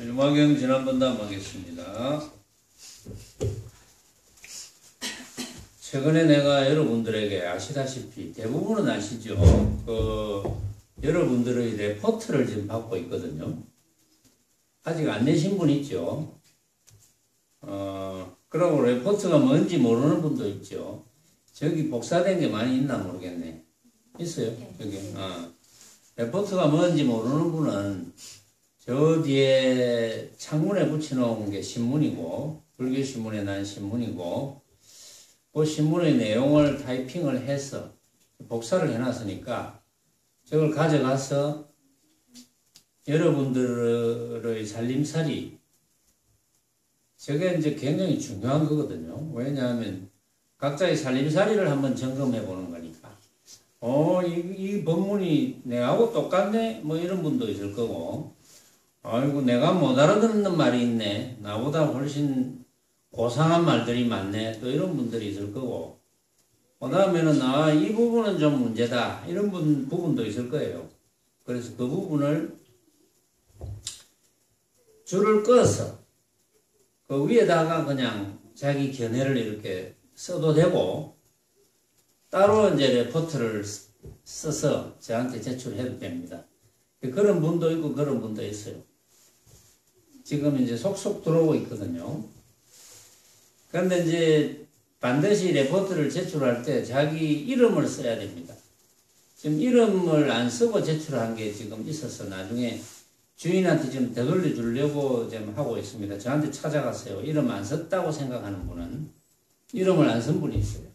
유마경 지난번담 하겠습니다. 최근에 내가 여러분들에게 아시다시피 대부분은 아시죠? 여러분들의 레포트를 지금 받고 있거든요. 아직 안 내신 분 있죠? 그리고 레포트가 뭔지 모르는 분도 있죠. 저기 복사된 게 많이 있나 모르겠네. 있어요? 저기. 레포트가 뭔지 모르는 분은 저 뒤에 창문에 붙여놓은 게 신문이고, 불교신문에 난 신문이고, 그 신문의 내용을 타이핑을 해서 복사를 해놨으니까 저걸 가져가서 여러분들의 살림살이, 저게 이제 굉장히 중요한 거거든요. 왜냐하면 각자의 살림살이를 한번 점검해 보는 거니까. 이 법문이 내하고 똑같네? 뭐 이런 분도 있을 거고, 아이고, 내가 못 알아듣는 말이 있네. 나보다 훨씬 고상한 말들이 많네. 또 이런 분들이 있을 거고, 그 다음에는, 이 부분은 좀 문제다. 이런 부분도 있을 거예요. 그래서 그 부분을 줄을 꺼서 그 위에다가 그냥 자기 견해를 이렇게 써도 되고, 따로 이제 레포트를 써서 저한테 제출해도 됩니다. 그런 분도 있고 그런 분도 있어요. 지금 이제 속속 들어오고 있거든요. 그런데 이제 반드시 레포트를 제출할 때 자기 이름을 써야 됩니다. 지금 이름을 안 쓰고 제출한 게 지금 있어서 나중에 주인한테 좀 되돌려 주려고 지금 하고 있습니다. 저한테 찾아갔어요. 이름 안 썼다고 생각하는 분은 이름을 안 쓴 분이 있어요.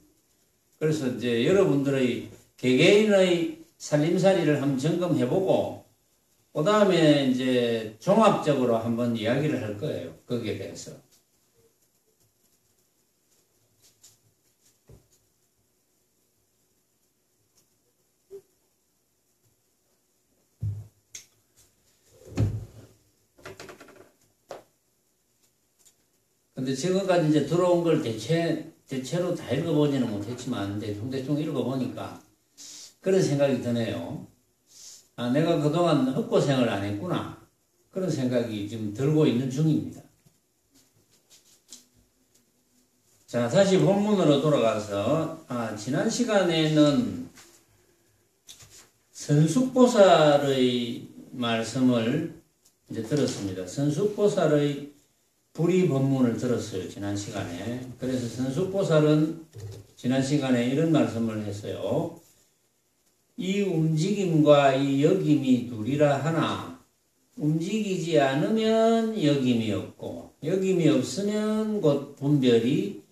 그래서 이제 여러분들의 개개인의 살림살이를 한번 점검해보고, 그 다음에 이제 종합적으로 한번 이야기를 할 거예요. 거기에 대해서. 근데 지금까지 이제 들어온 걸 대체로 다 읽어보지는 못했지만, 대충 읽어보니까 그런 생각이 드네요. 내가 그동안 헛고생을 안 했구나. 그런 생각이 지금 들고 있는 중입니다. 자, 다시 본문으로 돌아가서, 지난 시간에는 선숙보살의 말씀을 이제 들었습니다. 선숙보살의 불의 법문을 들었어요, 지난 시간에. 그래서 선숙보살은 지난 시간에 이런 말씀을 했어요. 이 움직임과 이 여김이 둘이라 하나, 움직이지 않으면 여김이 없고, 여김이 없으면 곧 분별이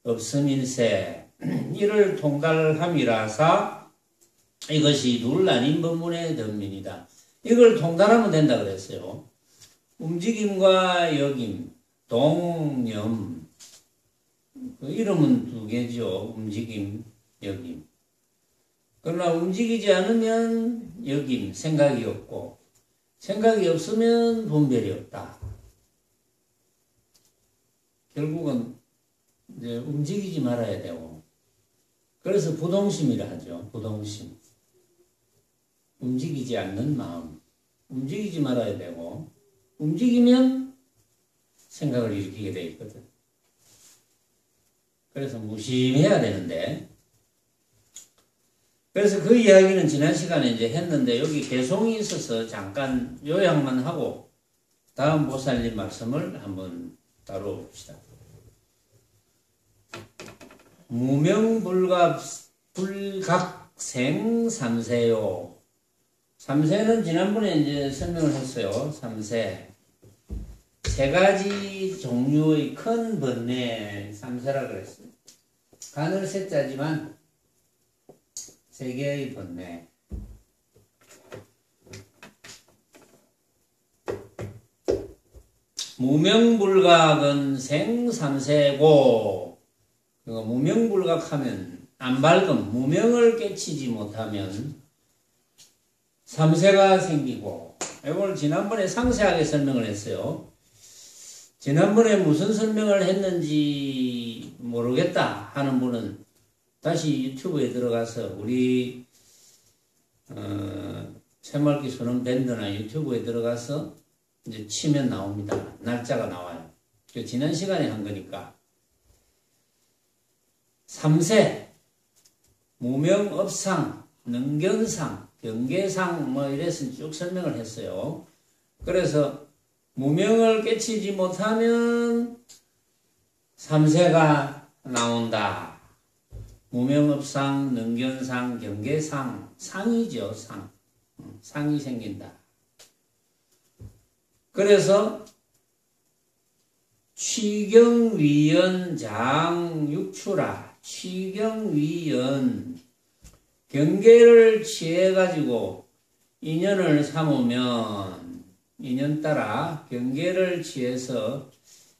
없음일세. 이를 통달함이라사 이것이 둘 나뉜 법문의 덤민이다. 이걸 통달하면 된다 그랬어요. 움직임과 여김, 동념. 그 이름은 두 개죠. 움직임, 여김. 그러나 움직이지 않으면 여김, 생각이 없고, 생각이 없으면 분별이 없다. 결국은 이제 움직이지 말아야 되고, 그래서 부동심이라 하죠. 부동심. 움직이지 않는 마음. 움직이지 말아야 되고, 움직이면 생각을 일으키게 돼 있거든. 그래서 무심해야 되는데, 그래서 그 이야기는 지난 시간에 이제 했는데, 여기 개송이 있어서 잠깐 요약만 하고 다음 보살님 말씀을 한번 다뤄봅시다. 무명불각생 삼세요. 삼세는 지난번에 이제 설명을 했어요. 삼세. 세 가지 종류의 큰 번뇌 삼세라 그랬어요. 간을 세자지만 세 개의 번뇌. 무명불각은 생삼세고, 무명불각하면 안 밝음, 무명을 깨치지 못하면 삼세가 생기고, 이걸 지난번에 상세하게 설명을 했어요. 지난번에 무슨 설명을 했는지 모르겠다 하는 분은 다시 유튜브에 들어가서 우리 새말기 수능 밴드나 유튜브에 들어가서 이제 치면 나옵니다. 날짜가 나와요. 지난 시간에 한 거니까. 3세, 무명업상, 능견상, 경계상 뭐 이래서 쭉 설명을 했어요. 그래서 무명을 깨치지 못하면 3세가 나온다. 무명업상, 능견상, 경계상, 상이죠, 상. 상이 생긴다. 그래서 취경위연 장육추라. 취경위연 경계를 취해가지고 인연을 삼으면 인연 따라 경계를 취해서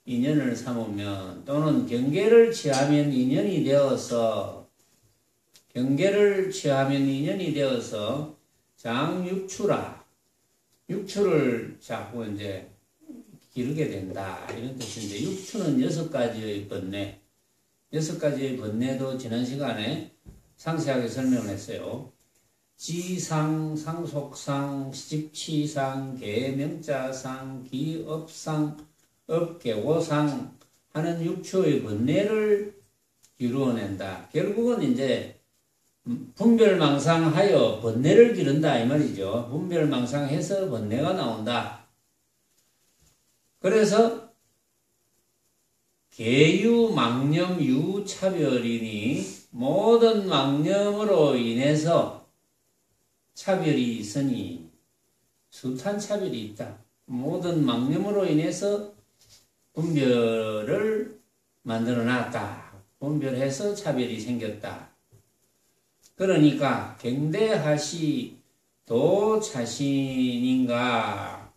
인연을 삼으면 또는 경계를 취하면 인연이 되어서 경계를 취하면 인연이 되어서 장육추라. 육추를 자꾸 이제 기르게 된다. 이런 뜻인데, 육추는 6가지의 번뇌. 6가지의 번뇌도 지난 시간에 상세하게 설명을 했어요. 지상, 상속상, 시집치상, 계명자상, 기업상, 업계고상 하는 육추의 번뇌를 이루어낸다. 결국은 이제 분별망상하여 번뇌를 기른다 이 말이죠. 분별망상해서 번뇌가 나온다. 그래서 계유, 망념, 유, 차별이니 모든 망념으로 인해서 차별이 있으니 숱한 차별이 있다. 모든 망념으로 인해서 분별을 만들어놨다. 분별해서 차별이 생겼다. 그러니까 경대하시 도차신인가.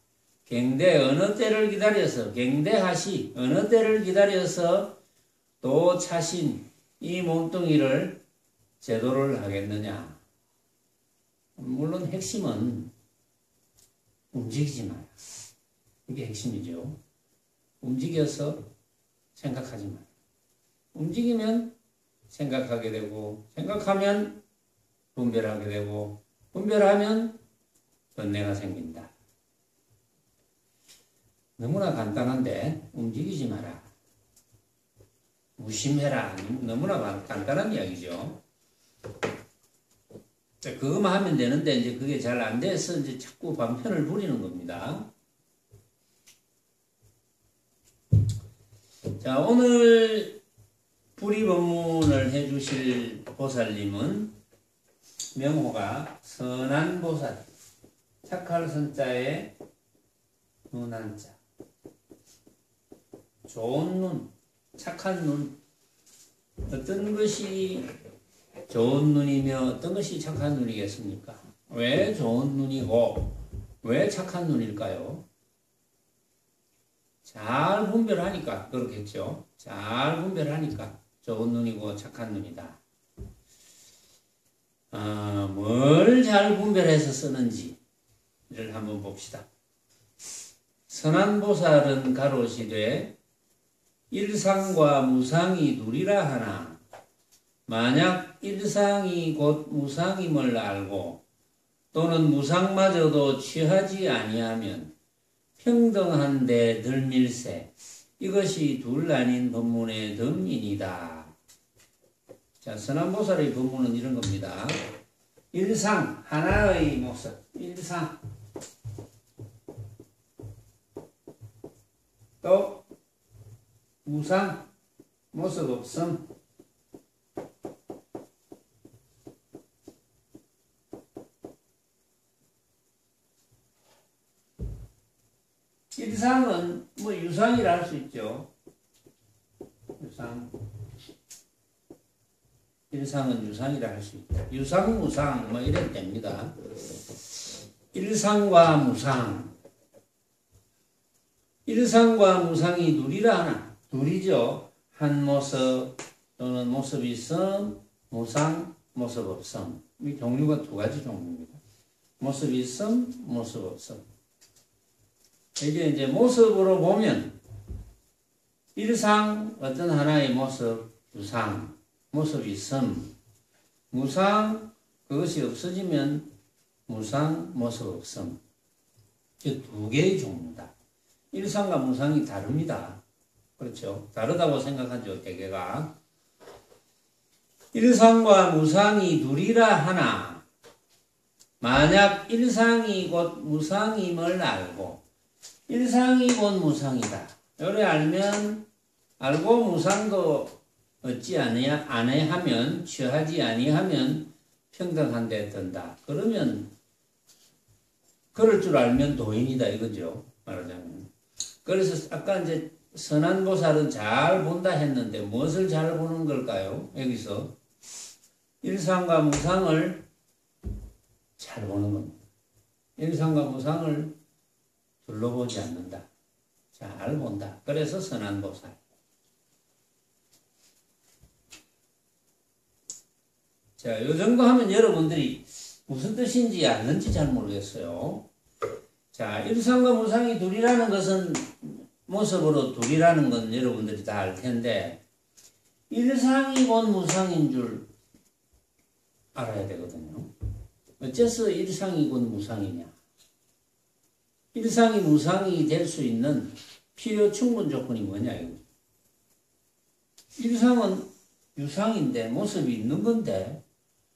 경대 어느 때를 기다려서 경대하시 어느 때를 기다려서 도차신 이 몸뚱이를 제도를 하겠느냐. 물론 핵심은 움직이지 마요. 이게 핵심이죠. 움직여서 생각하지 마요. 움직이면 생각하게 되고 생각하면 분별하게 되고 분별하면 번뇌가 생긴다. 너무나 간단한데 움직이지 마라. 무심해라. 너무나 간단한 이야기죠. 그것만 하면 되는데 이제 그게 잘 안 돼서 이제 자꾸 방편을 부리는 겁니다. 자, 오늘 불의법문을 해주실 보살님은 명호가 선한보살, 착할 선자에 눈한자, 좋은 눈, 착한 눈. 어떤 것이 좋은 눈이며 어떤 것이 착한 눈이겠습니까? 왜 좋은 눈이고 왜 착한 눈일까요? 잘 분별하니까 그렇겠죠. 잘 분별하니까 좋은 눈이고 착한 눈이다. 뭘 잘 분별해서 쓰는지를 한번 봅시다. 선한보살은 가로시되 일상과 무상이 둘이라 하나 만약 일상이 곧 무상임을 알고 또는 무상마저도 취하지 아니하면 평등한데 덜밀세 이것이 둘 아닌 법문의 덤이니다. 자, 선한보살의 법문은 이런 겁니다. 일상, 하나의 모습, 일상. 또 무상, 모습 없음. 일상은 뭐 유상이라 할 수 있죠. 유상. 일상은 유상이라 할 수 있다. 유상, 무상 뭐 이래도 됩니다. 일상과 무상. 일상과 무상이 둘이라 하나. 둘이죠. 한 모습 또는 모습이 있음, 무상, 모습 없음. 이 종류가 두 가지 종류입니다. 모습이 있음, 모습 없음. 이게 이제 모습으로 보면 일상 어떤 하나의 모습, 유상, 모습이 있음, 무상 그것이 없어지면 무상, 모습 없음. 이 두 개의 종류다. 일상과 무상이 다릅니다. 그렇죠? 다르다고 생각하죠, 대개가. 일상과 무상이 둘이라 하나, 만약 일상이 곧 무상임을 알고, 일상이 곧 무상이다. 요래 알고 무상도 얻지 아니하면, 취하지 아니하면 평등한데 든다. 그러면, 그럴 줄 알면 도인이다, 이거죠. 말하자면. 그래서 아까 이제 선한 보살은 잘 본다 했는데, 무엇을 잘 보는 걸까요? 여기서. 일상과 무상을 잘 보는 겁니다. 일상과 무상을 둘러보지 않는다. 잘 본다. 그래서 선한 보살. 자, 요 정도 하면 여러분들이 무슨 뜻인지 아는지 잘 모르겠어요. 자, 일상과 무상이 둘이라는 것은 모습으로 둘이라는 건 여러분들이 다 알 텐데, 일상이 곧 무상인 줄 알아야 되거든요. 어째서 일상이 곧 무상이냐? 일상이 무상이 될 수 있는 필요 충분 조건이 뭐냐, 이거. 일상은 유상인데, 모습이 있는 건데,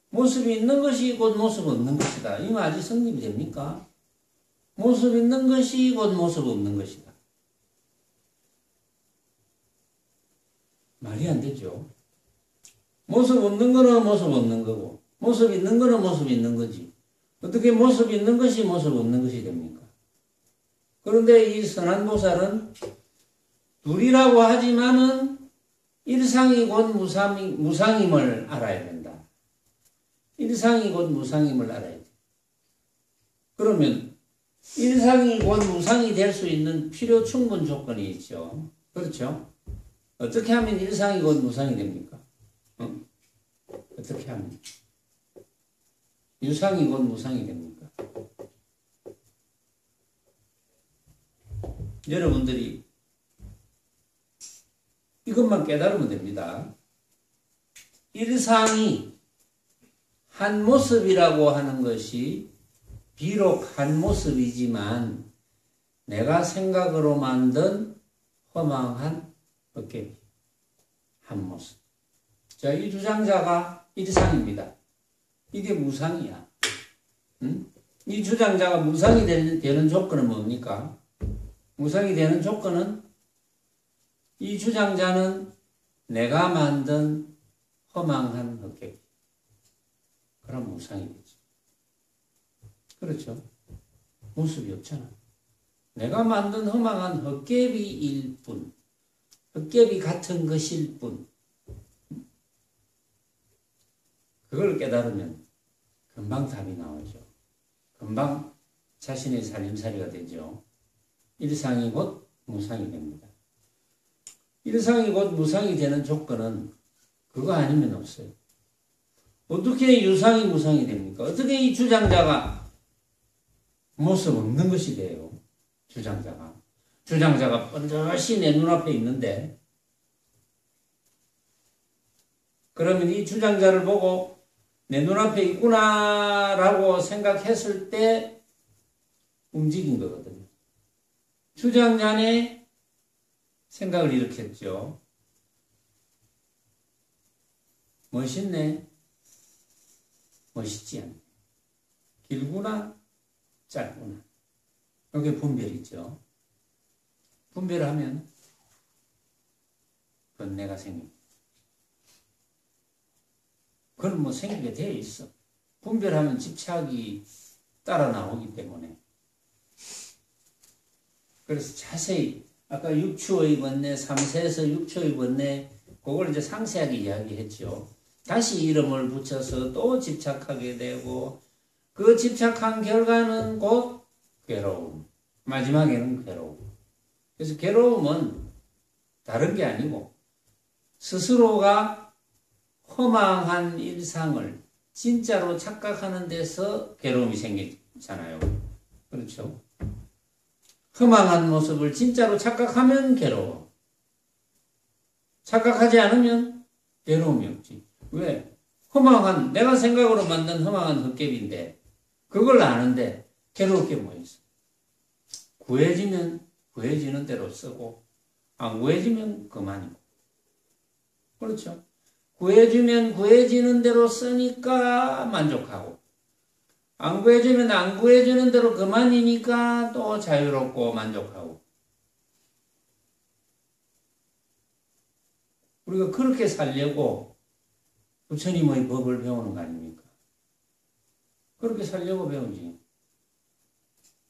모습이 있는 것이 곧 모습 없는 것이다. 이 말이 성립이 됩니까? 모습 있는 것이 곧 모습 없는 것이다. 말이 안 되죠. 모습 없는 거는 모습 없는 거고, 모습 있는 거는 모습 있는 거지. 어떻게 모습 있는 것이 모습 없는 것이 됩니까? 그런데 이 선한 보살은 둘이라고 하지만은 일상이 곧 무상임을 알아야 된다. 일상이 곧 무상임을 알아야 돼. 그러면 일상이 곧 무상이 될 수 있는 필요 충분 조건이 있죠. 그렇죠? 어떻게 하면 일상이 곧 무상이 됩니까? 어떻게 하면? 유상이 곧 무상이 됩니까? 여러분들이 이것만 깨달으면 됩니다. 일상이 한 모습이라고 하는 것이 비록 한 모습이지만 내가 생각으로 만든 허망한 어깨비 한 모습. 자, 이 주장자가 일상입니다. 이게 무상이야. 응? 이 주장자가 무상이 되는 조건은 뭡니까? 무상이 되는 조건은 이 주장자는 내가 만든 허망한 헛개비. 그럼 무상이 되지. 그렇죠? 모습이 없잖아. 내가 만든 허망한 헛개비일 뿐. 헛개비 같은 것일 뿐. 그걸 깨달으면 금방 답이 나오죠. 금방 자신의 살림살이가 되죠. 일상이 곧 무상이 됩니다. 일상이 곧 무상이 되는 조건은 그거 아니면 없어요. 어떻게 유상이 무상이 됩니까? 어떻게 이 주장자가 모습 없는 것이 돼요? 주장자가 번쩍이 내 눈앞에 있는데, 그러면 이 주장자를 보고 내 눈앞에 있구나라고 생각했을 때 움직인 거거든요. 주장자의 생각을 일으켰죠. 멋있네. 멋있지 않네. 길구나. 짧구나. 여기 분별이죠. 분별하면 번뇌가 생깁니다. 그건 뭐 생기게 되어 있어. 분별하면 집착이 따라 나오기 때문에. 그래서 자세히 아까 6추의 번뇌, 3세에서 6추의 번뇌, 그걸 이제 상세하게 이야기했죠. 다시 이름을 붙여서 또 집착하게 되고, 그 집착한 결과는 곧 괴로움. 마지막에는 괴로움. 그래서 괴로움은 다른 게 아니고, 스스로가 허망한 일상을 진짜로 착각하는 데서 괴로움이 생기잖아요. 그렇죠? 허망한 모습을 진짜로 착각하면 괴로워. 착각하지 않으면 괴로움이 없지. 왜? 내가 생각으로 만든 허망한 헛개비인데, 그걸 아는데 괴로울 게 뭐 있어? 구해지면 구해지는 대로 쓰고 안 구해지면 그만이고. 그렇죠? 구해주면 구해지는 대로 쓰니까 만족하고 안 구해주면 안 구해주는 대로 그만이니까 또 자유롭고 만족하고. 우리가 그렇게 살려고 부처님의 법을 배우는 거 아닙니까? 그렇게 살려고 배우지.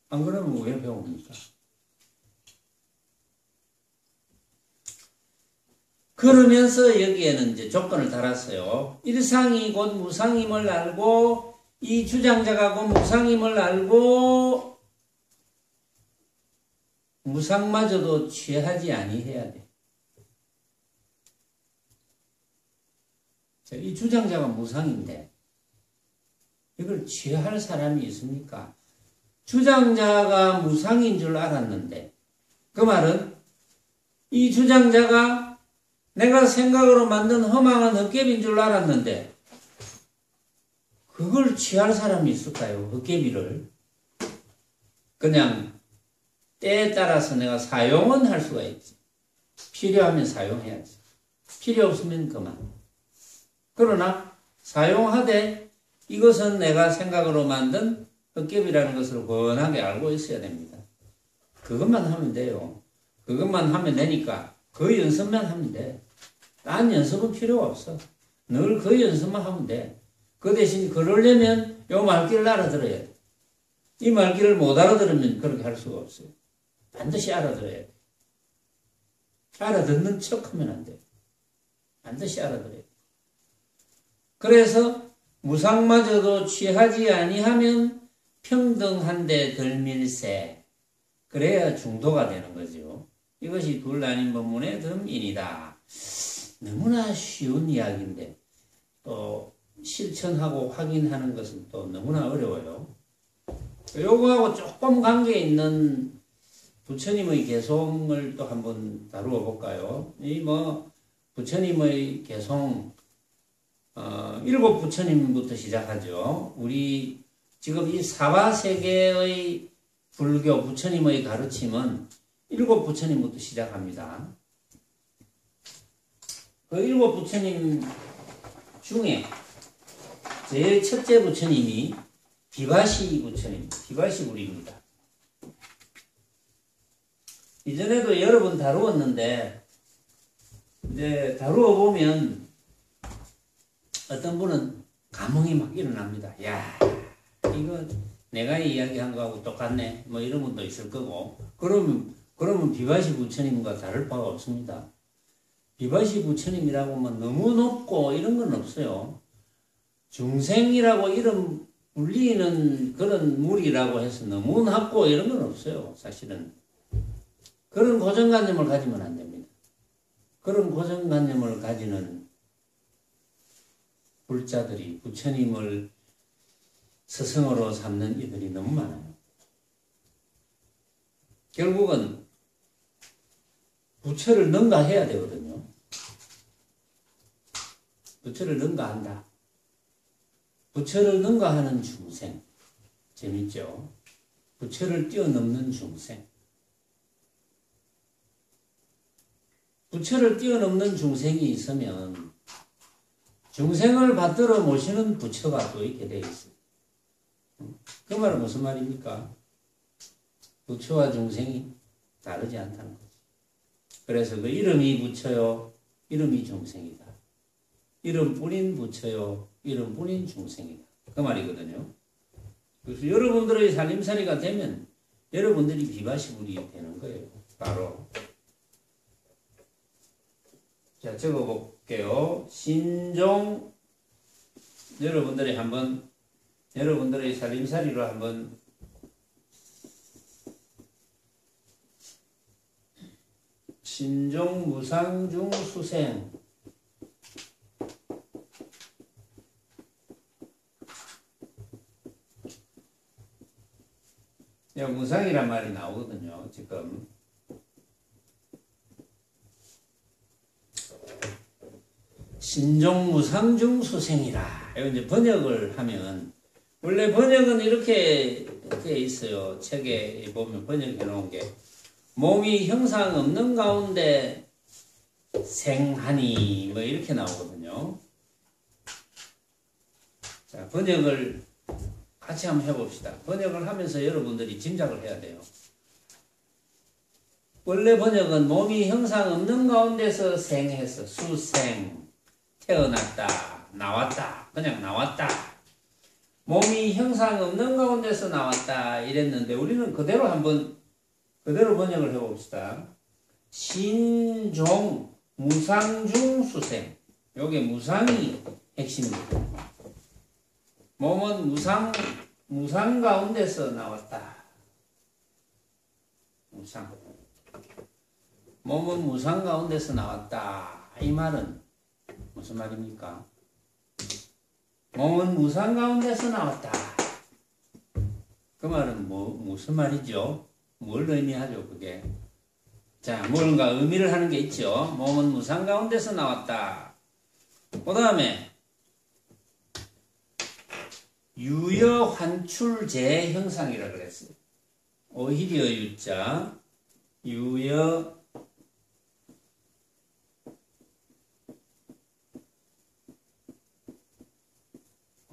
안 그러면 왜 배웁니까? 그러면서 여기에는 이제 조건을 달았어요. 일상이 곧 무상임을 알고 이 주장자가 곧 무상임을 알고 무상마저도 취하지 아니해야 돼. 이 주장자가 무상인데 이걸 취할 사람이 있습니까? 주장자가 무상인 줄 알았는데 그 말은 이 주장자가 내가 생각으로 만든 허망한 헛개비인 줄 알았는데 그걸 취할 사람이 있을까요? 헛개비를. 그냥 때에 따라서 내가 사용은 할 수가 있지. 필요하면 사용해야지. 필요 없으면 그만. 그러나 사용하되 이것은 내가 생각으로 만든 헛개비라는 것을 권하게 알고 있어야 됩니다. 그것만 하면 돼요. 그것만 하면 되니까 그 연습만 하면 돼. 딴 연습은 필요가 없어. 늘 그 연습만 하면 돼. 그 대신 그러려면 요 말귀를 알아들어야 돼. 이 말귀를 못 알아들으면 그렇게 할 수가 없어요. 반드시 알아들어야 돼. 알아듣는 척하면 안 돼. 반드시 알아들어야 돼. 그래서 무상마저도 취하지 아니하면 평등한데 덜밀세. 그래야 중도가 되는 거죠. 이것이 둘 나뉜 법문의 덤인이다. 너무나 쉬운 이야기인데 또 실천하고 확인하는 것은 또 너무나 어려워요. 요거하고 조금 관계 있는 부처님의 개송을 또 한번 다루어 볼까요? 이 부처님의 개송 일곱 부처님부터 시작하죠. 우리 지금 이 사바세계의 불교 부처님의 가르침은 일곱 부처님부터 시작합니다. 그 일곱 부처님 중에 제일 첫째 부처님이 비바시 부처님, 비바시 부리입니다. 이전에도 여러 번 다루었는데 이제 다루어 보면 어떤 분은 감흥이 막 일어납니다. 야, 이거 내가 이야기한 거하고 똑같네. 뭐 이런 분도 있을 거고. 그러면 비바시 부처님과 다를 바가 없습니다. 비바시 부처님이라고 하면 너무 높고 이런 건 없어요. 중생이라고 이름 불리는 그런 물이라고 해서 너무 낮고 이런 건 없어요. 사실은. 그런 고정관념을 가지면 안 됩니다. 그런 고정관념을 가지는 불자들이 부처님을 스승으로 삼는 이들이 너무 많아요. 결국은 부처를 능가해야 되거든요. 부처를 능가한다. 부처를 능가하는 중생. 재밌죠? 부처를 뛰어넘는 중생. 부처를 뛰어넘는 중생이 있으면 중생을 받들어 모시는 부처가 또 있게 되어 있어요. 그 말은 무슨 말입니까? 부처와 중생이 다르지 않다는 거죠. 그래서 그 이름이 부처요, 이름이 중생이다. 이름뿐인 부처요, 이름뿐인 중생이다. 그 말이거든요. 그래서 여러분들의 살림살이가 되면 여러분들이 비바시불이 되는 거예요. 바로. 자, 적어볼게요. 신종, 여러분들이 한번, 여러분들의 살림살이로 한번 신종 무상중 수생. 무상이란 말이 나오거든요. 지금 신종 무상중 수생이라. 이제 번역을 하면 원래 번역은 이렇게 있어요. 책에 보면 번역해 놓은 게 몸이 형상 없는 가운데 생하니 뭐 이렇게 나오거든요. 자, 번역을 같이 한번 해봅시다. 번역을 하면서 여러분들이 짐작을 해야 돼요. 원래 번역은 몸이 형상 없는 가운데서 생해서 수생, 태어났다, 나왔다, 그냥 나왔다. 몸이 형상 없는 가운데서 나왔다 이랬는데 우리는 그대로 번역을 해봅시다. 신종, 무상 중 수생. 요게 무상이 핵심입니다. 몸은 무상 가운데서 나왔다. 무상. 몸은 무상 가운데서 나왔다. 이 말은 무슨 말입니까? 몸은 무상 가운데서 나왔다. 그 말은 무슨 말이죠? 뭘 의미하죠, 그게? 자, 뭔가 의미를 하는 게 있죠. 몸은 무상 가운데서 나왔다. 그 다음에 유여환출제 형상이라 그랬어요. 오히려 유자, 유여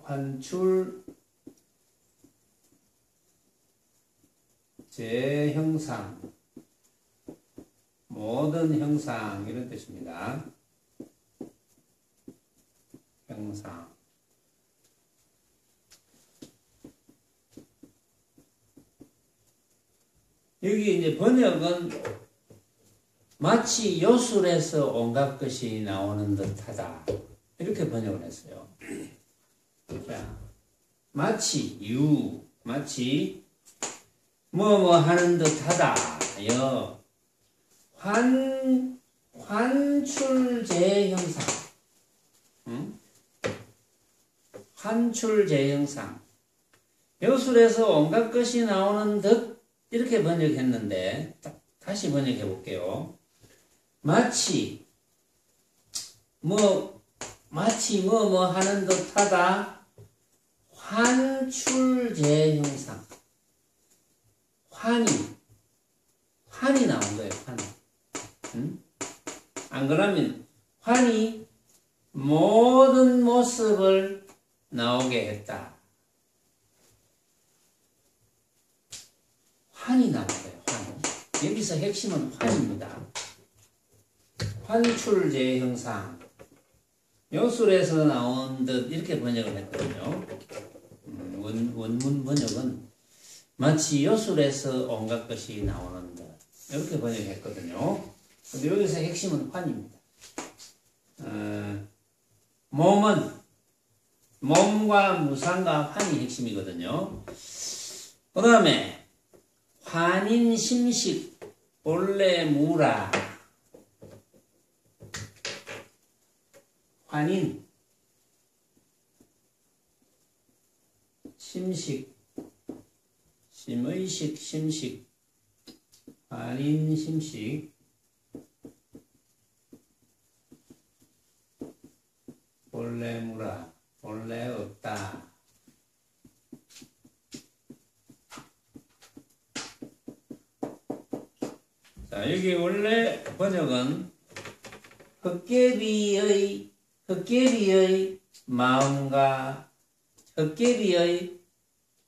환출 제 형상, 모든 형상 이런 뜻입니다. 형상. 여기 이제 번역은 마치 요술에서 온갖 것이 나오는 듯하다. 이렇게 번역을 했어요. 자, 마치 뭐뭐 하는 듯하다. 환출제 형상. 환출제 형상. 요술에서 온갖 것이 나오는 듯 이렇게 번역했는데 다시 번역해 볼게요. 마치 뭐뭐 하는 듯하다. 환출제 형상. 환이 나온 거예요. 안 그러면 환이 모든 모습을 나오게 했다. 환이 나온 거예요. 여기서 핵심은 환입니다. 환출제 형상. 요술에서 나온 듯 이렇게 번역을 했거든요. 원문 번역은 마치 요술에서 온갖 것이 나오는 듯 이렇게 번역했거든요. 근데 여기서 핵심은 환입니다. 몸과 무상과 환이 핵심이거든요. 그 다음에 환인심식 본래 무라. 환인 심식 심의식 심식 환인심식 본래 무라 본래 없다. 자, 여기 원래 번역은 헛개비의 마음과 헛개비의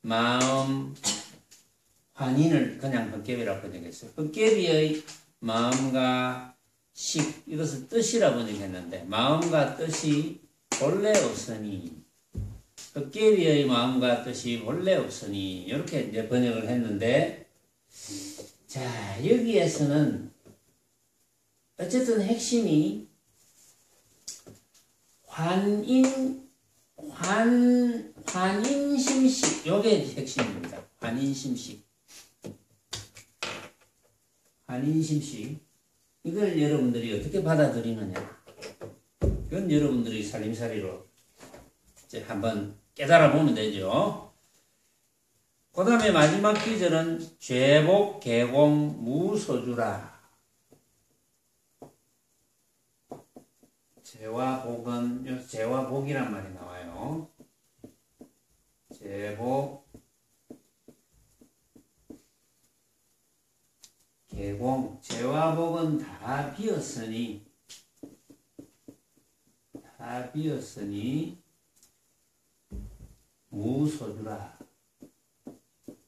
마음 환인을 그냥 헛개비라고 번역했어요. 헛개비의 마음과 식 이것을 뜻이라 번역했는데 마음과 뜻이 본래 없으니 헛개비의 마음과 뜻이 본래 없으니 이렇게 이제 번역을 했는데 자 여기에서는 어쨌든 핵심이 환인심식 요게 핵심입니다. 환인심식 이걸 여러분들이 어떻게 받아들이느냐 이건 여러분들이 살림살이로 이제 한번 깨달아 보면 되죠. 그 다음에 마지막 기절은 죄복 개공 무소주라. 죄와 복은 죄와 복이란 말이 나와요. 죄복 개공 다 비었으니 무소주라.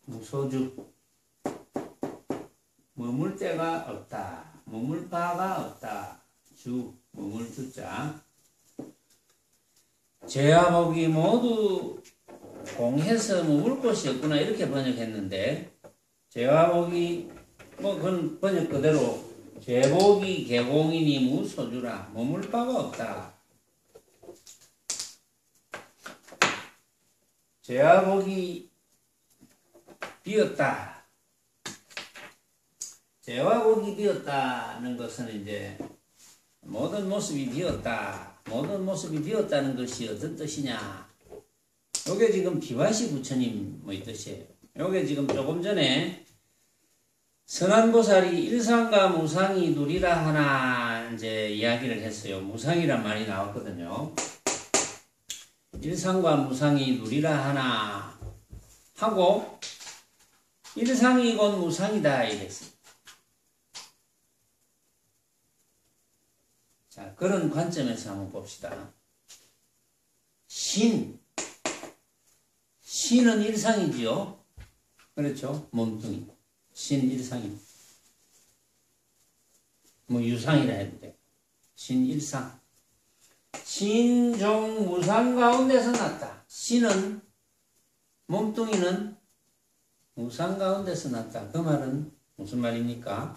무소주. 머물 데가 없다. 머물 바가 없다. 주, 머물 주자. 죄와 복이 모두 공해서 머물 곳이 없구나 이렇게 번역했는데, 죄와 복이 그건 번역 그대로 죄복이 개공이니 무소주라. 머물 바가 없다. 죄와 복이 비었다. 죄와 복이 비었다는 것은 이제 모든 모습이 비었다. 모든 모습이 비었다는 것이 어떤 뜻이냐? 요게 지금 비화시 부처님의 뜻이에요. 요게 지금 조금 전에 선한보살이 일상과 무상이 누리라 하나 이제 이야기를 했어요. 무상이란 말이 나왔거든요. 일상과 무상이 누리라 하나 하고 일상이 곧 무상이다 이랬습니다. 자, 그런 관점에서 한번 봅시다. 신은 일상이지요. 그렇죠? 몸뚱이. 신 일상이. 뭐 유상이라 해도 돼. 신 일상. 신종 무상 가운데서 났다. 신은, 몸뚱이는 무상 가운데서 났다. 그 말은 무슨 말입니까?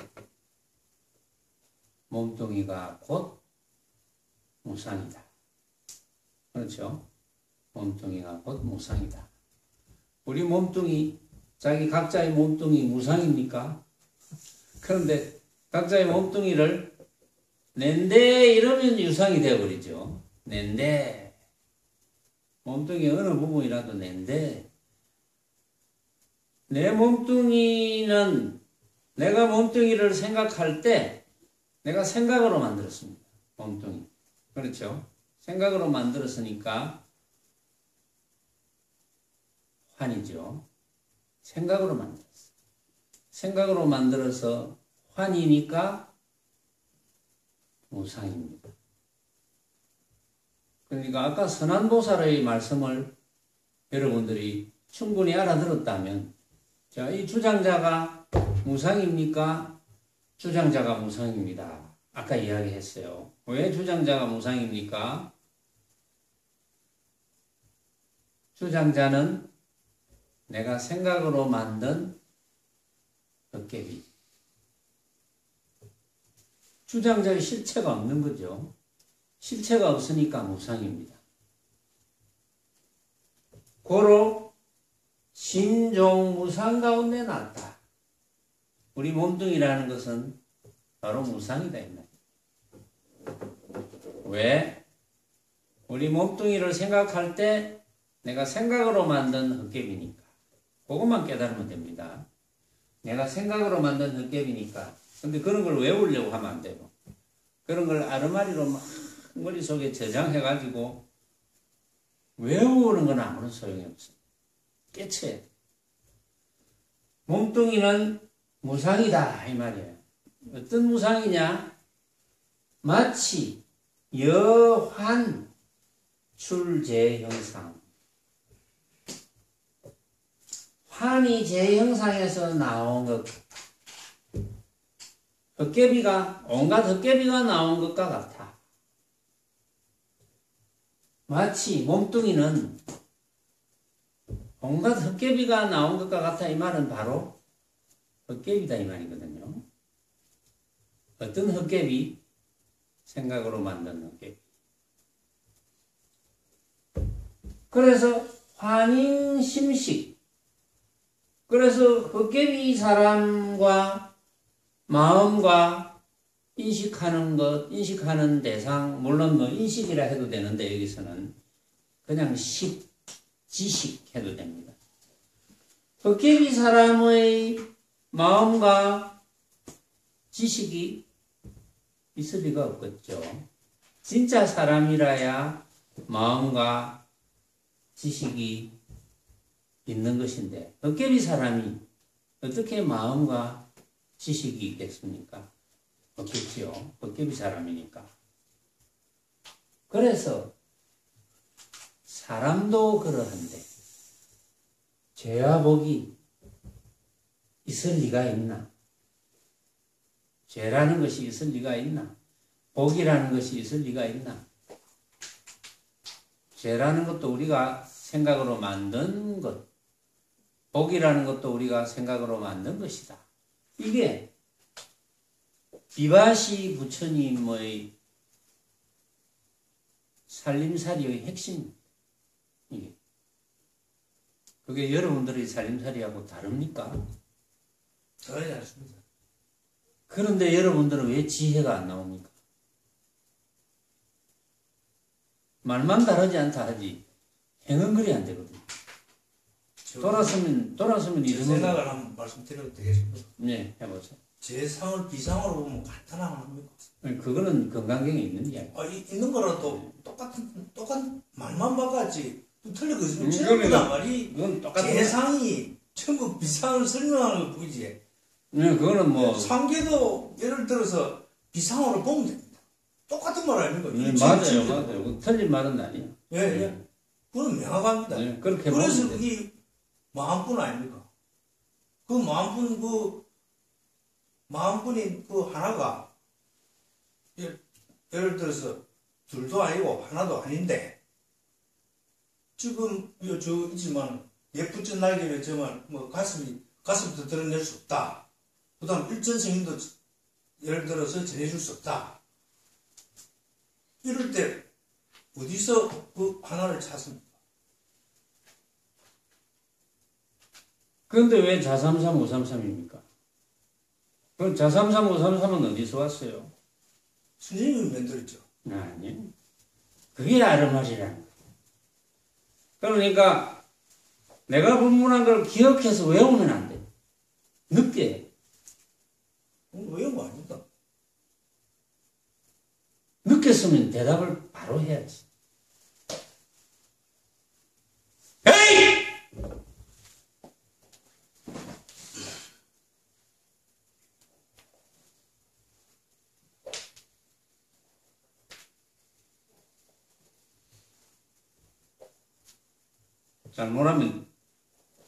몸뚱이가 곧 무상이다. 그렇죠? 몸뚱이가 곧 무상이다. 우리 몸뚱이, 자기 각자의 몸뚱이 무상입니까? 그런데 각자의 몸뚱이를 낸데 이러면 유상이 되어버리죠. 낸데. 몸뚱이 어느 부분이라도 낸데. 내 몸뚱이는 내가 몸뚱이를 생각할 때 내가 생각으로 만들었습니다. 몸뚱이. 그렇죠? 생각으로 만들었으니까 환이죠. 생각으로 만들었어. 생각으로 만들어서 환이니까 무상입니다. 그러니까 아까 선한보살의 말씀을 여러분들이 충분히 알아들었다면, 자, 이 주장자가 무상입니까? 주장자가 무상입니다. 아까 이야기했어요. 왜 주장자가 무상입니까? 주장자는 내가 생각으로 만든 덮개비. 주장자의 실체가 없는 거죠. 실체가 없으니까 무상입니다. 고로 신종 무상 가운데 났다. 우리 몸뚱이라는 것은 바로 무상이다. 이 말이에요. 왜? 우리 몸뚱이를 생각할 때 내가 생각으로 만든 헛개비니까. 그것만 깨달으면 됩니다. 내가 생각으로 만든 헛개비니까. 근데 그런 걸 외우려고 하면 안 돼요. 그런 걸 아르마리로 막 머릿속에 저장해가지고 외우는 건 아무런 소용이 없어요. 깨쳐야 돼. 몸뚱이는 무상이다 이 말이에요. 어떤 무상이냐? 마치 여환 출제형상. 환이 제형상에서 나온 것, 헛개비가, 온갖 헛개비가 나온 것과 같아. 마치 몸뚱이는 온갖 헛개비가 나온 것과 같아. 이 말은 바로 헛개비다 이 말이거든요. 어떤 헛개비? 생각으로 만든 헛개비. 그래서 환인심식. 그래서 헛개비 사람과 마음과 인식하는 것, 인식하는 대상, 물론 뭐 인식이라 해도 되는데 여기서는 그냥 지식 해도 됩니다. 헛개비 사람의 마음과 지식이 있을 리가 없겠죠. 진짜 사람이라야 마음과 지식이 있는 것인데 헛개비 사람이 어떻게 마음과 지식이 있겠습니까? 없겠지요. 헛개비 사람이니까. 그래서 사람도 그러한데 죄와 복이 있을 리가 있나? 죄라는 것이 있을 리가 있나? 복이라는 것이 있을 리가 있나? 죄라는 것도 우리가 생각으로 만든 것, 복이라는 것도 우리가 생각으로 만든 것이다. 이게 비바시 부처님의 살림살이의 핵심입니다. 이게. 그게 여러분들의 살림살이하고 다릅니까? 다르지 않습니다. 그런데 여러분들은 왜 지혜가 안 나옵니까? 말만 다르지 않다 하지 행은 그리 안 되거든요. 돌았으면 제 이런 생각을 한번 말씀드려도 되겠습니까? 네, 해보세요. 제 상을 비상으로 보면 간단하면 합니까? 그거는 건강경에 있는 이야기. 있는 거라도 똑같은 말만 바꿨지 틀리거든요. 그러니까 전부 다 말이 그건 똑같은 제상이 전부 비상을 설명하는 거 보이지. 네, 그거는 뭐 상계도 예를 들어서 비상으로 보면 됩니다. 똑같은 말 아닙니까? 맞아요. 그건 틀린 말은 아니에요. 예, 예. 그건 명확합니다. 네, 그렇게 그래서 보면 그게 마음뿐 아닙니까? 그 마음뿐인 그 하나가 예를 들어서 둘도 아니고 하나도 아닌데 지금 저 있지만 예쁘진 날개에 저만 뭐 가슴부터 드러낼 수 없다. 그다음 일전승인도 예를 들어서 전해줄 수 없다. 이럴 때 어디서 그 하나를 찾습니까? 그런데 왜 자335 533입니까? 그럼 자335 533은 어디서 왔어요? 스님이 만들었죠. 아니, 그게 아르말이라는 거예요. 그러니까 내가 불문한 걸 기억해서 외우면 안 돼. 늦게. 외운 거 아닙니까? 늦게 쓰면 대답을 바로 해야지. 에이! 잘못하면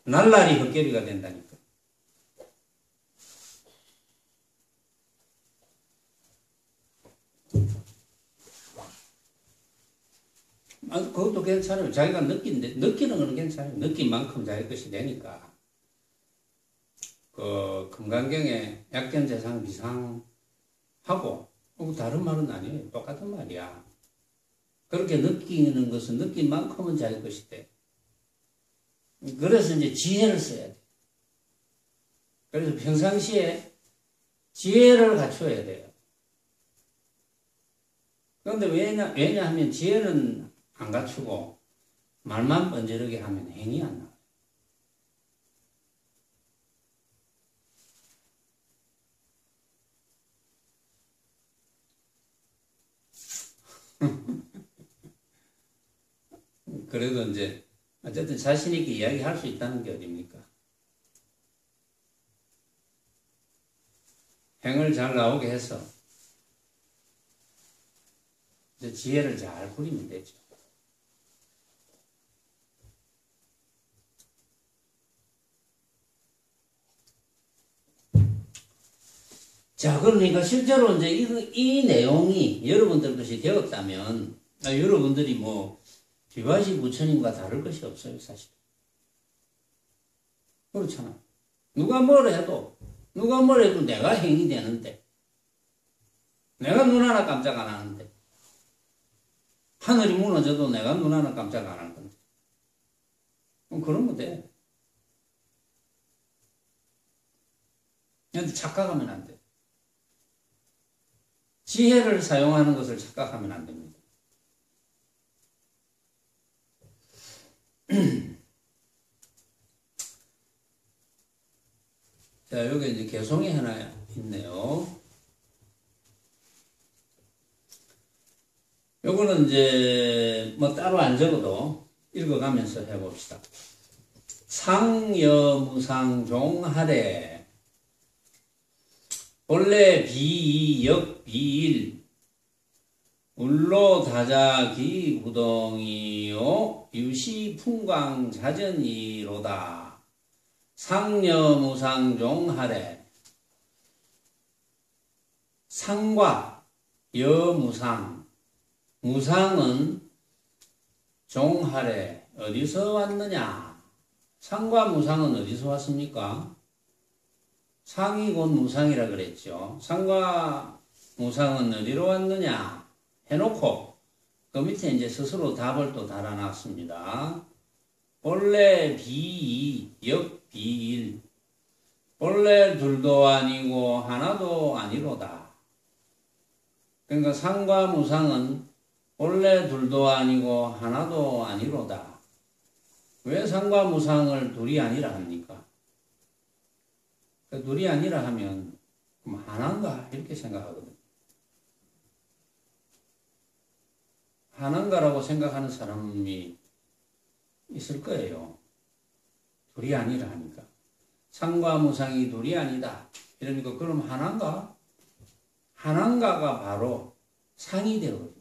날라리 헛개비가 된다니까. 그것도 괜찮아요. 자기가 느끼는 건 괜찮아요. 느낀 만큼 자기 것이 되니까. 그, 금강경에 약견재상 비상하고, 다른 말은 아니에요. 똑같은 말이야. 그렇게 느끼는 것은 느낀 만큼은 자기 것이 돼. 그래서 이제 지혜를 써야 돼. 그래서 평상시에 지혜를 갖춰야 돼요. 그런데 왜냐하면 지혜는 안 갖추고 말만 번지르게 하면 행이 안 나와요. 그래도 이제 어쨌든 자신있게 이야기할 수 있다는 게 어딥니까? 행을 잘 나오게 해서 이제 지혜를 잘 부리면 되죠. 자, 그러니까 실제로 이제 이 내용이 여러분들 것이 되었다면, 여러분들이 뭐, 비바시 부처님과 다를 것이 없어요, 사실. 그렇잖아. 누가 뭘 해도 내가 행이 되는데, 내가 눈 하나 깜짝 안 하는데, 하늘이 무너져도 내가 눈 하나 깜짝 안 할 건데. 그럼 그러면 돼. 근데 착각하면 안 돼. 지혜를 사용하는 것을 착각하면 안 됩니다. 자, 여기 이제 개송이 하나 있네요. 요거는 이제 뭐 따로 안 적어도 읽어가면서 해봅시다. 상여무상종하래 본래 비역 비일 울로다자기구동이요 유시풍광자전이로다. 상여무상종하래. 상과 여무상, 무상은 종하래. 어디서 왔느냐? 상과 무상은 어디서 왔습니까? 상이 곧 무상이라 그랬죠. 상과 무상은 어디로 왔느냐? 해놓고 그 밑에 이제 스스로 답을 또 달아놨습니다. 본래 비이, 역비일. 본래 둘도 아니고 하나도 아니로다. 그러니까 상과 무상은 본래 둘도 아니고 하나도 아니로다. 왜 상과 무상을 둘이 아니라 합니까? 둘이 아니라 하면 그럼 하나인가 이렇게 생각하거든요. 하나인가라고 생각하는 사람이 있을 거예요. 둘이 아니라 하니까. 상과 무상이 둘이 아니다. 이러니까 그럼 하나인가? 하나인가가 바로 상이 되거든요.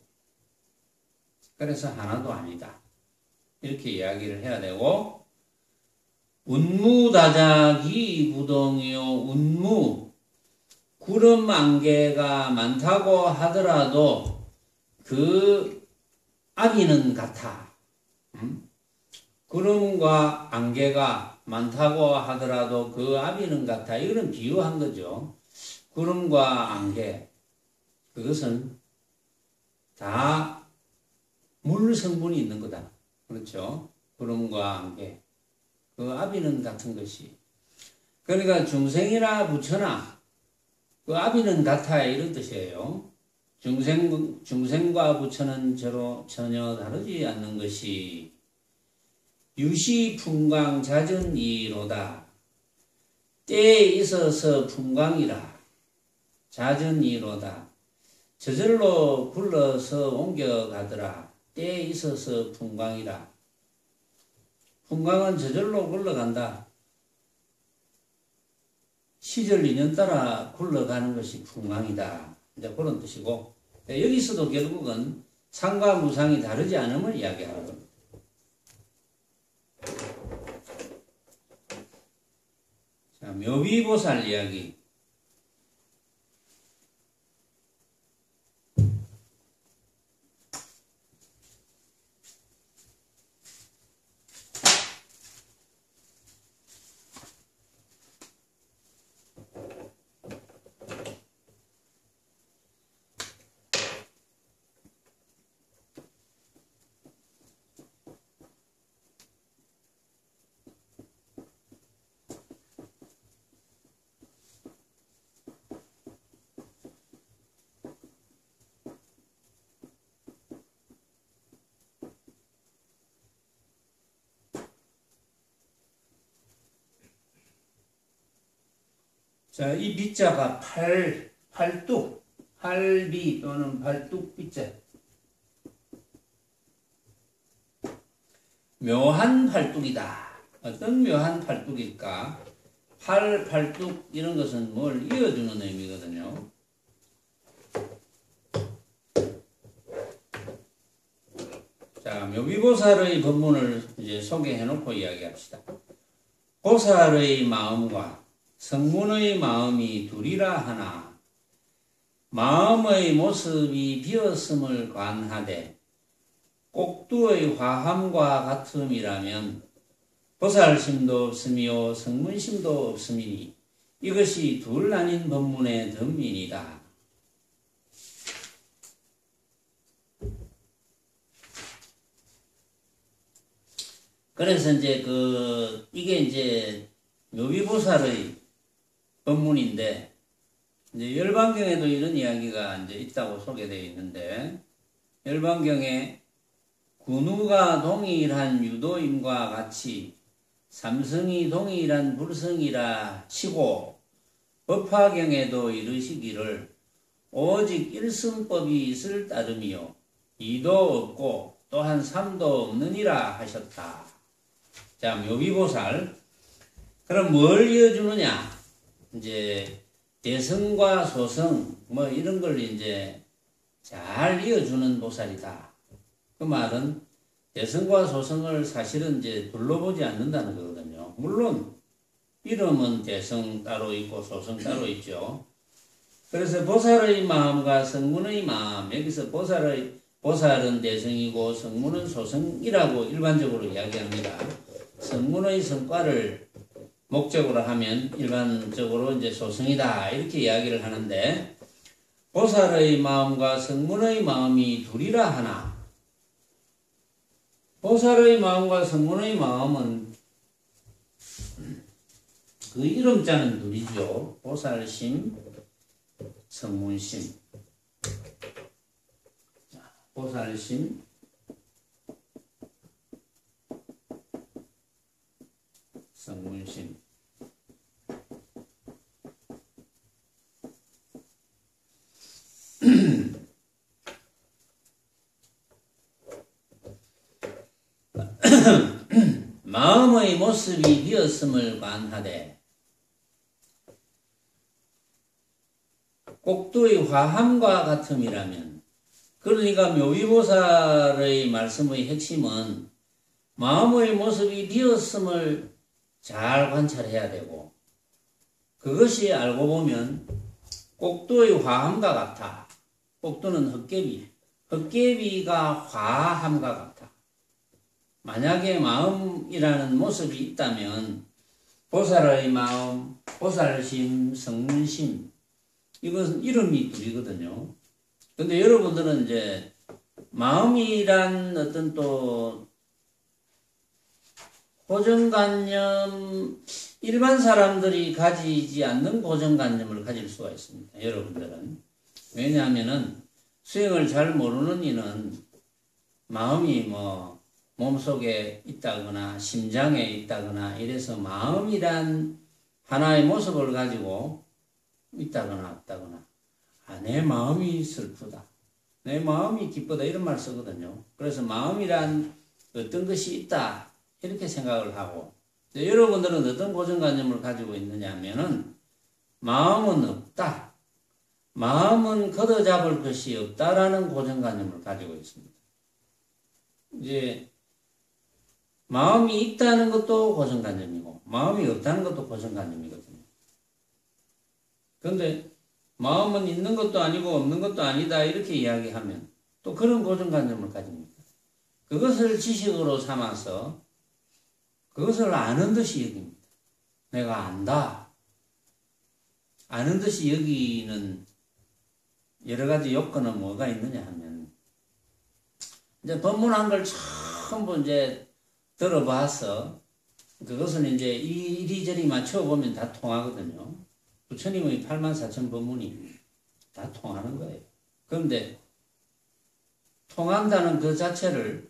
그래서 하나도 아니다. 이렇게 이야기를 해야 되고, 운무다자기 구동이요. 운무, 구름 안개가 많다고 하더라도 그 아비는 같아. 구름과 안개가 많다고 하더라도 그 아비는 같아. 이거는 비유한 거죠. 구름과 안개, 그것은 다 물 성분이 있는 거다. 그렇죠? 구름과 안개. 그 아비는 같은 것이. 그러니까 중생이나 부처나 그 아비는 같아. 이런 뜻이에요. 중생과 부처는 전혀 다르지 않는 것이 유시풍광 자전이로다. 때에 있어서 풍광이라. 자전이로다. 저절로 굴러서 옮겨가더라. 때에 있어서 풍광이라. 풍광은 저절로 굴러간다. 시절 인연 따라 굴러가는 것이 풍광이다. 이제 그런 뜻이고, 여기서도 결국은 상과 무상이 다르지 않음을 이야기하는 겁니다. 자, 묘비보살 이야기. 자, 이 비자가 팔뚝, 팔비 또는 팔뚝 비자. 묘한 팔뚝이다. 어떤 묘한 팔뚝일까? 팔뚝 이런 것은 뭘 이어주는 의미거든요. 자, 묘비보살의 법문을 이제 소개해놓고 이야기합시다. 보살의 마음과 성문의 마음이 둘이라 하나 마음의 모습이 비었음을 관하되 꼭두의 화함과 같음이라면 보살심도 없으며 성문심도 없으니 이것이 둘 아닌 법문의 덤이니이다. 그래서 이제 이게 이제 묘비보살의 법문인데, 이제 열반경에도 이런 이야기가 이제 있다고 소개되어 있는데, 열반경에 군우가 동일한 유도임과 같이 삼성이 동일한 불성이라 치고 법화경에도 이르시기를 오직 일승법이 있을 따름이요 이도 없고 또한 삼도 없느니라 하셨다. 자, 묘비보살. 그럼 뭘 이어주느냐? 이제 대성과 소성 뭐 이런 걸 이제 잘 이어주는 보살이다. 그 말은 대성과 소성을 사실은 이제 둘러보지 않는다는 거거든요. 물론 이름은 대성 따로 있고 소성 따로 있죠. 그래서 보살의 마음과 성문의 마음, 여기서 보살은 대성이고 성문은 소성이라고 일반적으로 이야기합니다. 성문의 성과를 목적으로 하면 일반적으로 이제 소성이다 이렇게 이야기를 하는데, 보살의 마음과 성문의 마음이 둘이라 하나, 보살의 마음과 성문의 마음은 그 이름자는 둘이죠. 보살심, 성문심. 보살심, 성문심. 마음의 모습이 되었음을 관하되 꼭두의 화함과 같음이라면, 그러니까 묘위보살의 말씀의 핵심은 마음의 모습이 되었음을 잘 관찰해야 되고, 그것이 알고 보면 꼭두의 화함과 같아. 꼭두는 헛개비, 헛개비가 화함과 같아. 만약에 마음이라는 모습이 있다면 보살의 마음, 보살심, 성문심, 이것은 이름이 둘이거든요. 근데 여러분들은 이제 마음이란 어떤 또 고정관념, 일반 사람들이 가지지 않는 고정관념을 가질 수가 있습니다. 여러분들은. 왜냐하면은 수행을 잘 모르는 이는 마음이 뭐 몸속에 있다거나 심장에 있다거나 이래서 마음이란 하나의 모습을 가지고 있다거나 없다거나, 내 마음이 슬프다, 내 마음이 기쁘다 이런 말 쓰거든요. 그래서 마음이란 어떤 것이 있다 이렇게 생각을 하고, 여러분들은 어떤 고정관념을 가지고 있느냐 하면은 마음은 없다, 마음은 걷어잡을 것이 없다라는 고정관념을 가지고 있습니다. 이제 마음이 있다는 것도 고정관념이고 마음이 없다는 것도 고정관념이거든요. 그런데 마음은 있는 것도 아니고 없는 것도 아니다 이렇게 이야기하면 또 그런 고정관념을 가집니다. 그것을 지식으로 삼아서 그것을 아는 듯이 여깁니다. 내가 안다. 아는 듯이 여기는 여러 가지 요건은 뭐가 있느냐 하면, 이제 법문한 걸 전부 이제 들어봐서 그것은 이제 이리저리 맞춰보면 다 통하거든요. 부처님의 84,000 법문이 다 통하는 거예요. 그런데 통한다는 그 자체를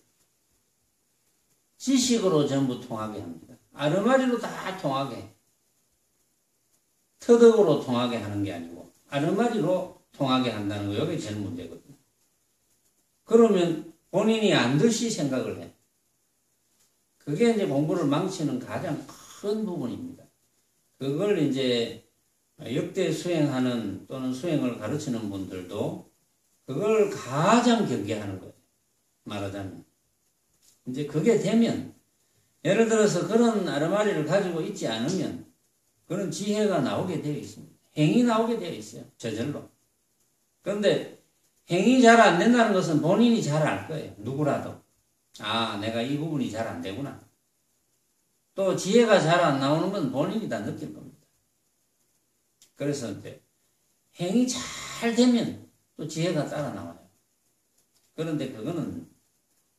지식으로 전부 통하게 합니다. 아르마리로 다 통하게, 터득으로 통하게 하는 게 아니고 아르마리로 통하게 한다는 거, 이게 제일 문제거든요. 그러면 본인이 안 듯이 생각을 해. 그게 이제 공부를 망치는 가장 큰 부분입니다. 그걸 이제 역대 수행하는 또는 수행을 가르치는 분들도 그걸 가장 경계하는 거예요. 말하자면. 이제 그게 되면, 예를 들어서 그런 아르마리를 가지고 있지 않으면 그런 지혜가 나오게 되어 있습니다. 행이 나오게 되어 있어요. 저절로. 그런데 행이 잘 안 된다는 것은 본인이 잘 알 거예요. 누구라도. 아, 내가 이 부분이 잘 안 되구나. 또 지혜가 잘 안 나오는 건 본인이 다 느낄 겁니다. 그래서 이제 행이 잘 되면 또 지혜가 따라 나와요. 그런데 그거는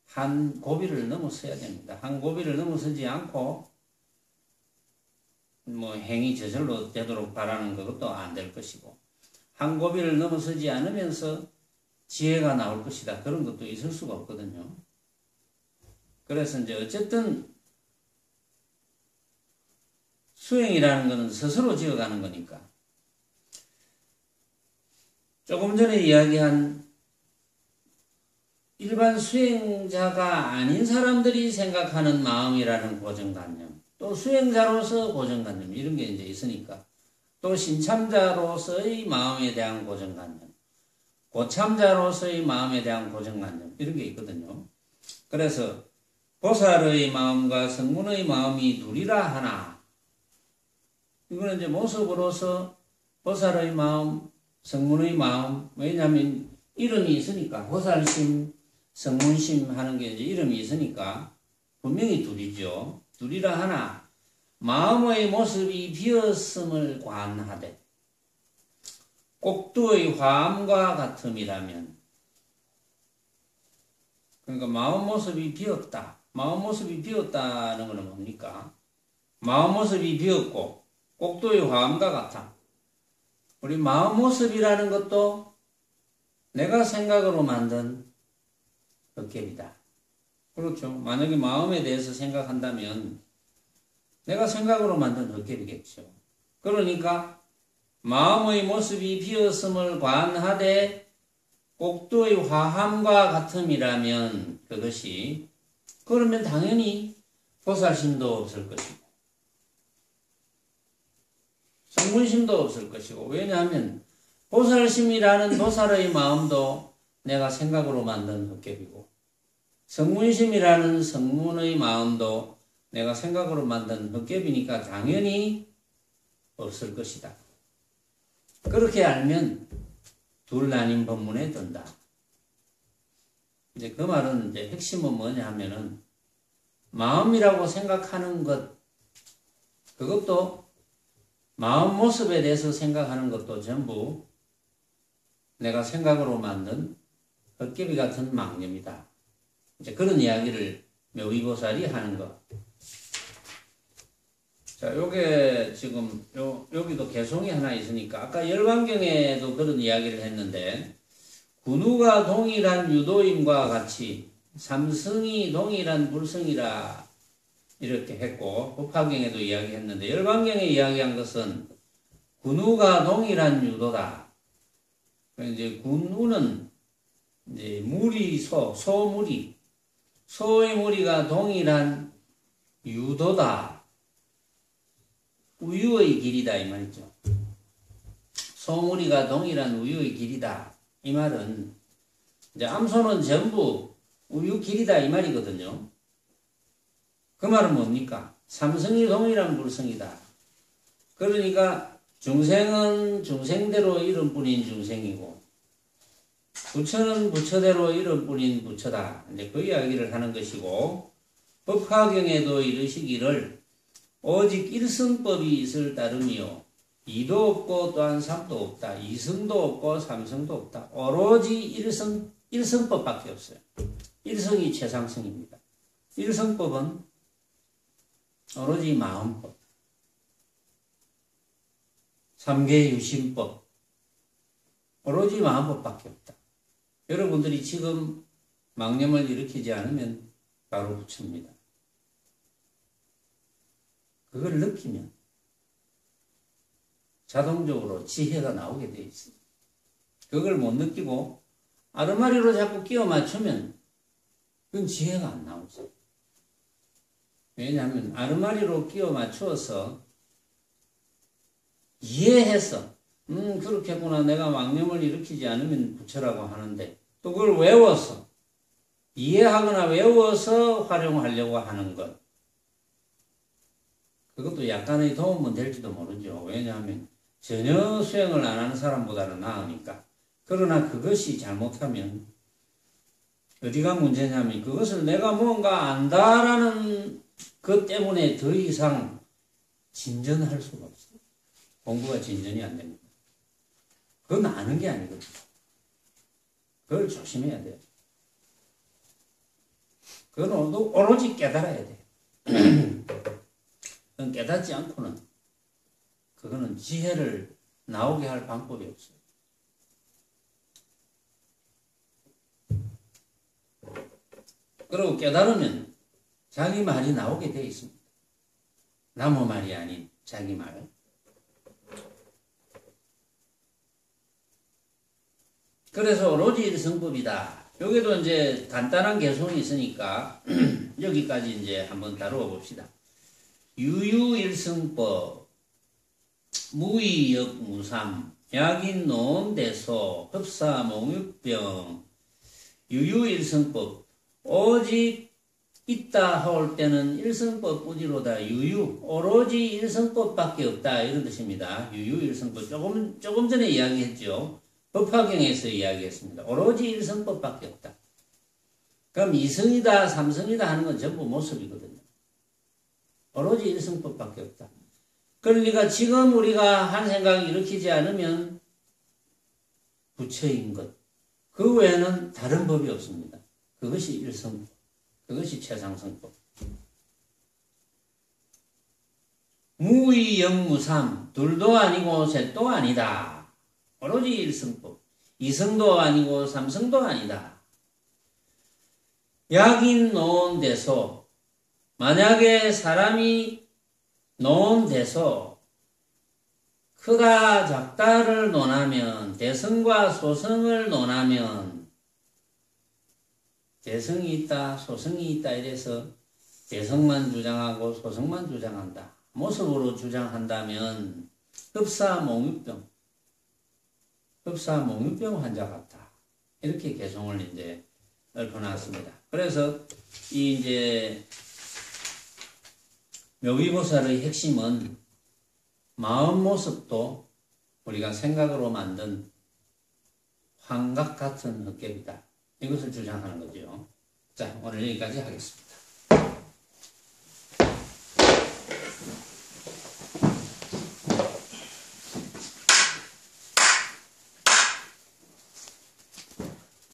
한 고비를 넘어서야 됩니다. 한 고비를 넘어서지 않고 뭐 행이 저절로 되도록 바라는 것도 안 될 것이고, 한 고비를 넘어서지 않으면서 지혜가 나올 것이다, 그런 것도 있을 수가 없거든요. 그래서 이제 어쨌든 수행이라는 것은 스스로 지어가는 거니까, 조금 전에 이야기한 일반 수행자가 아닌 사람들이 생각하는 마음이라는 고정관념, 또 수행자로서 고정관념, 이런 게 이제 있으니까, 또 신참자로서의 마음에 대한 고정관념, 고참자로서의 마음에 대한 고정관념 이런 게 있거든요. 그래서 보살의 마음과 성문의 마음이 둘이라 하나, 이거는 이제 모습으로서 보살의 마음, 성문의 마음, 왜냐하면 이름이 있으니까, 보살심, 성문심 하는 게 이제 이름이 있으니까 분명히 둘이죠. 둘이라 하나 마음의 모습이 비었음을 관하되 꼭두의 화암과 같음이라면, 그러니까 마음 모습이 비었다. 마음 모습이 비었다는 것은 뭡니까? 마음 모습이 비었고 꼭두의 화암과 같아. 우리 마음 모습이라는 것도 내가 생각으로 만든 헛개비다. 그렇죠. 만약에 마음에 대해서 생각한다면 내가 생각으로 만든 헛개비겠죠. 그러니까 마음의 모습이 비었음을 관하되 꼭두의 화함과 같음이라면 그것이, 그러면 당연히 보살심도 없을 것이고 성문심도 없을 것이고, 왜냐하면 보살심이라는 보살의 마음도 내가 생각으로 만든 헛개비고 성문심이라는 성문의 마음도 내가 생각으로 만든 헛개비니까 당연히 없을 것이다. 그렇게 알면 둘 나뉜 법문에 든다. 이제 그 말은 이제 핵심은 뭐냐 하면은 마음이라고 생각하는 것, 그것도 마음 모습에 대해서 생각하는 것도 전부 내가 생각으로 만든 헛개비 같은 망념이다. 이제 그런 이야기를 묘의보살이 하는 것. 자, 요게 지금 여기도 개송이 하나 있으니까 아까 열반경에도 그런 이야기를 했는데, 군우가 동일한 유도임과 같이 삼성이 동일한 불성이라 이렇게 했고, 법화경에도 이야기했는데 열반경에 이야기한 것은 군우가 동일한 유도다. 이제 군우는 이제 무리 소무리, 소의 무리가 동일한 유도다. 우유의 길이다 이 말이죠. 소무리가 동일한 우유의 길이다. 이 말은 이제 암소는 전부 우유 길이다 이 말이거든요. 그 말은 뭡니까? 삼성이 동일한 불성이다. 그러니까 중생은 중생대로 이름뿐인 중생이고 부처는 부처대로 이름뿐인 부처다. 이제 그 이야기를 하는 것이고, 법화경에도 이르시기를 오직 일성법이 있을 따름이요 이도 없고 또한 삼도 없다. 이성도 없고 삼성도 없다. 오로지 일성법밖에 없어요. 일성이 최상승입니다. 일성법은 오로지 마음법, 삼계유심법, 오로지 마음법밖에 없다. 여러분들이 지금 망념을 일으키지 않으면 바로 부처입니다. 그걸 느끼면 자동적으로 지혜가 나오게 돼 있습니다. 그걸 못 느끼고 아르마리로 자꾸 끼워 맞추면 그건 지혜가 안 나오죠. 왜냐하면 아르마리로 끼워 맞추어서 이해해서 그렇겠구나, 내가 망념을 일으키지 않으면 부처라고 하는데, 또 그걸 외워서 이해하거나 외워서 활용하려고 하는 것, 그것도 약간의 도움은 될지도 모르죠. 왜냐하면 전혀 수행을 안 하는 사람보다는 나으니까. 그러나 그것이 잘못하면 어디가 문제냐면, 그것을 내가 뭔가 안다라는 것 때문에 더 이상 진전할 수가 없어요. 공부가 진전이 안 됩니다. 그건 아는 게 아니거든요. 그걸 조심해야 돼요. 그건 오로지 깨달아야 돼요. 그건 깨닫지 않고는 그거는 지혜를 나오게 할 방법이 없어요. 그리고 깨달으면 자기 말이 나오게 되어 있습니다. 남의 말이 아닌 자기 말. 그래서 오로지 일성법이다. 여기도 이제 간단한 개성이 있으니까 여기까지 이제 한번 다루어 봅시다. 유유일성법, 무의역무삼, 약인 노온대소 흡사몽유병 유유일성법 오직 있다 할 때는 일성법 뿌지로다 유유 오로지 일성법밖에 없다 이런 뜻입니다. 유유일성법 조금 전에 이야기했죠. 법화경에서 이야기했습니다. 오로지 일성법밖에 없다. 그럼 이성이다 삼성이다 하는 건 전부 모습이거든요. 오로지 일성법밖에 없다. 그러니까 지금 우리가 한 생각을 일으키지 않으면 부처인 것. 그 외에는 다른 법이 없습니다. 그것이 일성법. 그것이 최상승법. 무의영무삼 둘도 아니고 셋도 아니다. 오로지 일성법. 이성도 아니고 삼성도 아니다. 약인 노온대소 만약에 사람이 노온대소 크다 작다를 논하면 대성과 소성을 논하면 대성이 있다 소성이 있다 이래서 대성만 주장하고 소성만 주장한다. 모습으로 주장한다면 흡사몽유병 환자 같다. 이렇게 개성을 이제 읊어놨습니다. 그래서 이 이제 묘기보살의 핵심은 마음 모습도 우리가 생각으로 만든 환각 같은 흑ገብ이다. 이것을 주장하는 거죠. 자, 오늘 여기까지 하겠습니다.